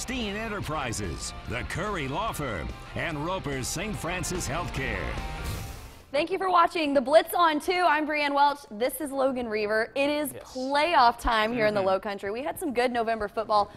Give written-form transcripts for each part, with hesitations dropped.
Steen Enterprises, the Curry Law Firm, and Roper's St. Francis Healthcare. Thank you for watching the Blitz on 2. I'm Brianne Welch. This is Logan Reaver. It is playoff time here in the Low Country. We had some good November football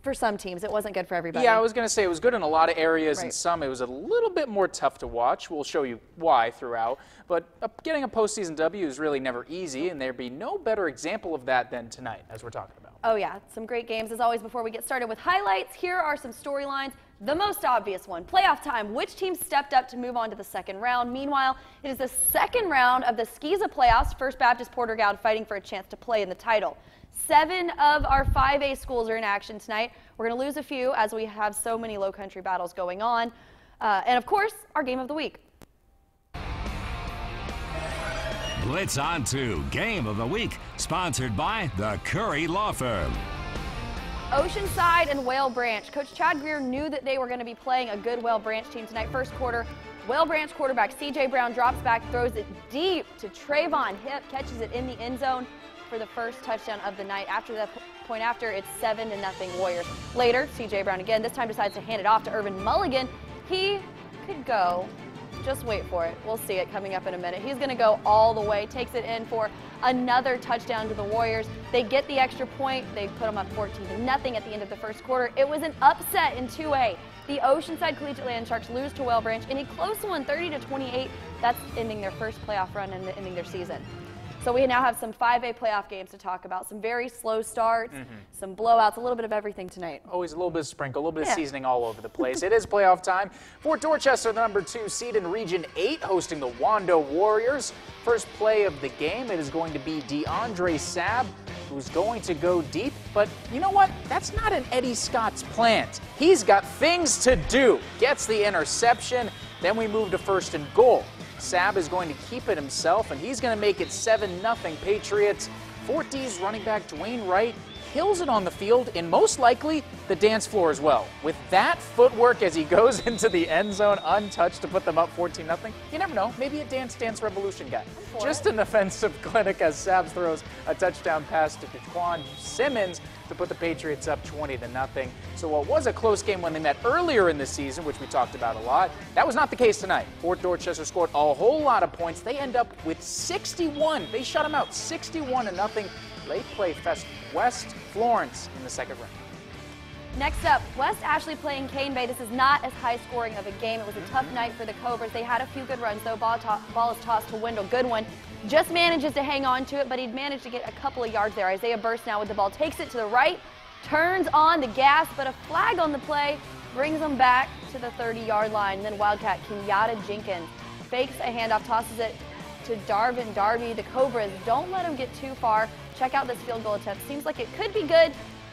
for some teams. It wasn't good for everybody. Yeah, I was going to say it was good in a lot of areas, and some it was a little bit more tough to watch. We'll show you why throughout. But getting a postseason W is really never easy, and there'd be no better example of that than tonight, as we're talking about. Oh yeah, some great games as always. Before we get started with highlights, here are some storylines. The most obvious one, playoff time. Which team stepped up to move on to the second round? Meanwhile, it is the second round of the Skiza playoffs. First Baptist Porter-Gaud fighting for a chance to play in the title. 7 of our 5A schools are in action tonight. We're going to lose a few as we have so many low country battles going on. And of course, our game of the week. Blitz on 2, Game of the Week, sponsored by the Curry Law Firm. Oceanside and Whale Branch. Coach Chad Greer knew that they were going to be playing a good Whale Branch team tonight. First quarter, Whale Branch quarterback C.J. Brown drops back, throws it deep to Trayvon Hip, catches it in the end zone for the first touchdown of the night. After that point after, it's 7-0 Warriors. Later, C.J. Brown again, this time decides to hand it off to Irvin Mulligan. He could go. Just wait for it. We'll see it coming up in a minute. He's going to go all the way, takes it in for another touchdown to the Warriors. They get the extra point. They put them up 14-0 at the end of the first quarter. It was an upset in 2A. The Oceanside Collegiate Land Sharks lose to Whale Branch in a close one, 30-28. That's ending their first playoff run and ending their season. So we now have some 5A playoff games to talk about. Some very slow starts, some blowouts, a little bit of everything tonight. Always a little bit of sprinkle, a little bit of seasoning all over the place. It is playoff time. Fort Dorchester, the number 2 seed in Region 8, hosting the Wando Warriors. First play of the game, it is going to be DeAndre Sabb, who's going to go deep. But you know what? That's not an Eddie Scott's plant. He's got things to do. Gets the interception. Then we move to first and goal. Sabb is going to keep it himself, and he's going to make it 7-0 Patriots. Fort D's running back Dwayne Wright kills it on the field, and most likely the dance floor as well. With that footwork as he goes into the end zone untouched to put them up 14-0, you never know, maybe a Dance Dance Revolution guy. Just an offensive clinic as Sabb throws a touchdown pass to Daquan Simmons to put the Patriots up 20-0. So what was a close game when they met earlier in the season, which we talked about a lot, that was not the case tonight. Fort Dorchester scored a whole lot of points. They end up with 61. They shut them out 61-0. Late play fest West Florence in the second round. Next up, West Ashley playing Cane Bay. This is not as high scoring of a game. It was a tough night for the Cobras. They had a few good runs, though. Ball is tossed to Wendell Goodwin. Just manages to hang on to it, but he'd managed to get a couple of yards there. Isaiah Burst now with the ball. Takes it to the right, turns on the gas, but a flag on the play brings him back to the 30-yard line. And then Wildcat Kenyatta Jenkins fakes a handoff, tosses it to Darvin Darby. The Cobras don't let him get too far. Check out this field goal attempt. Seems like it could be good,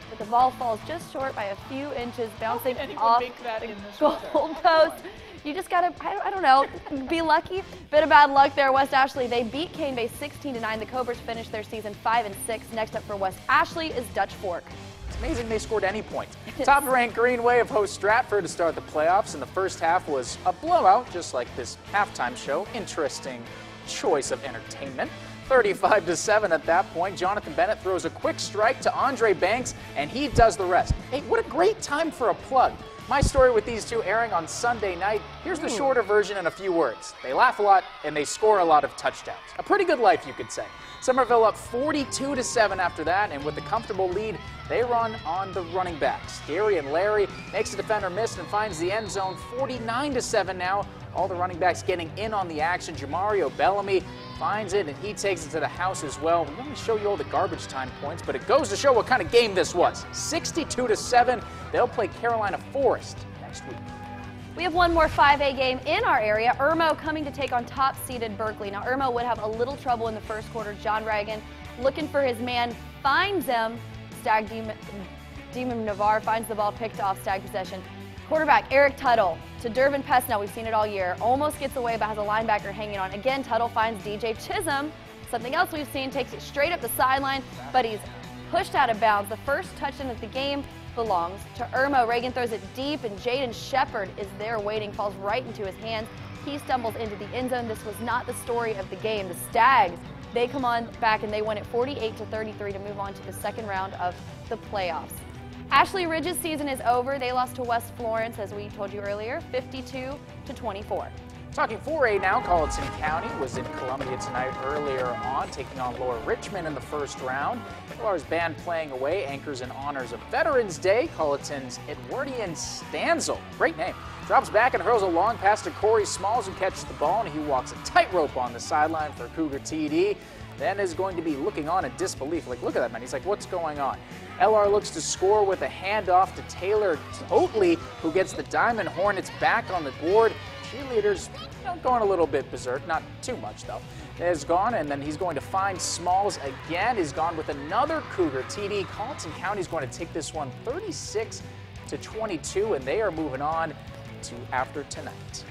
but the ball falls just short by a few inches, bouncing off the goal post. You just gotta, I don't know, be lucky. Bit of bad luck there. West Ashley, they beat Cane Bay 16-9. The Cobras finished their season 5-6. Next up for West Ashley is Dutch Fork. It's amazing they scored any points. Top-ranked Greenway of host Stratford to start the playoffs, and the first half was a blowout, just like this halftime show. Interesting choice of entertainment. 35-7 at that point. Jonathan Bennett throws a quick strike to Andre Banks, and he does the rest. Hey, what a great time for a plug. My story with these two airing on Sunday night. Here's the shorter version in a few words. They laugh a lot, and they score a lot of touchdowns. A pretty good life, you could say. Somerville up 42-7 after that, and with a comfortable lead, they run on the running backs. Gary and Larry makes a defender miss and finds the end zone 49-7 now. All the running backs getting in on the action. Jamario Bellamy finds it, and he takes it to the house as well. We only show you all the garbage time points, but it goes to show what kind of game this was. 62-7. They'll play Carolina Forest next week. We have one more 5A game in our area. Irmo coming to take on top-seeded Berkeley. Now, Irmo would have a little trouble in the first quarter. John Reagan looking for his man, finds him. Stag Demon Navarre finds the ball, picked off, Stag possession. Quarterback Eric Tuttle to Durbin Pesnell. We've seen it all year. Almost gets away, but has a linebacker hanging on. Again, Tuttle finds DJ Chisholm. Something else we've seen, takes it straight up the sideline, but he's pushed out of bounds. The first touchdown of the game belongs to Irmo. Reagan throws it deep, and Jaden Shepard is there waiting, falls right into his hands. He stumbles into the end zone. This was not the story of the game. The Stags, they come on back, and they win it 48-33 to move on to the second round of the playoffs. Ashley Ridge's season is over. They lost to West Florence, as we told you earlier, 52-24. Talking 4A now, Colleton County was in Columbia tonight earlier on, taking on Lower Richmond in the first round. LR's band playing away, anchors in honors of Veterans Day. Colleton's Edwardian Stanzel, great name, drops back and hurls a long pass to Corey Smalls, who catches the ball, and he walks a tightrope on the sideline for Cougar TD. Then is going to be looking on in disbelief. Like, look at that man. He's like, what's going on? LR looks to score with a handoff to Taylor Oatley, who gets the Diamond Hornets back on the board. Cheerleaders going a little bit berserk, not too much though. Is gone, and then he's going to find Smalls again. He's gone with another Cougar TD. Colleton County is going to take this one 36-22, and they are moving on to after tonight.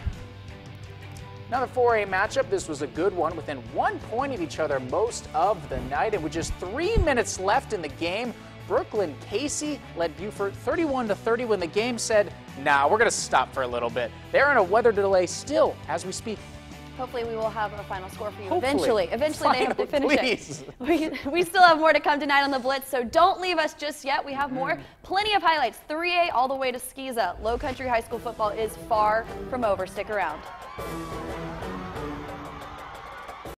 Another 4A matchup. This was a good one, within 1 point of each other most of the night, and with just 3 minutes left in the game, Brooklyn Casey led Buford 31-30 when the game said, nah, we're going to stop for a little bit. They're in a weather delay still as we speak. Hopefully we will have a final score for you Hopefully. Eventually they have to finish it. We still have more to come tonight on the Blitz, so don't leave us just yet. We have more. Plenty of highlights. 3A all the way to Skeeza. Low Country High School football is far from over. Stick around.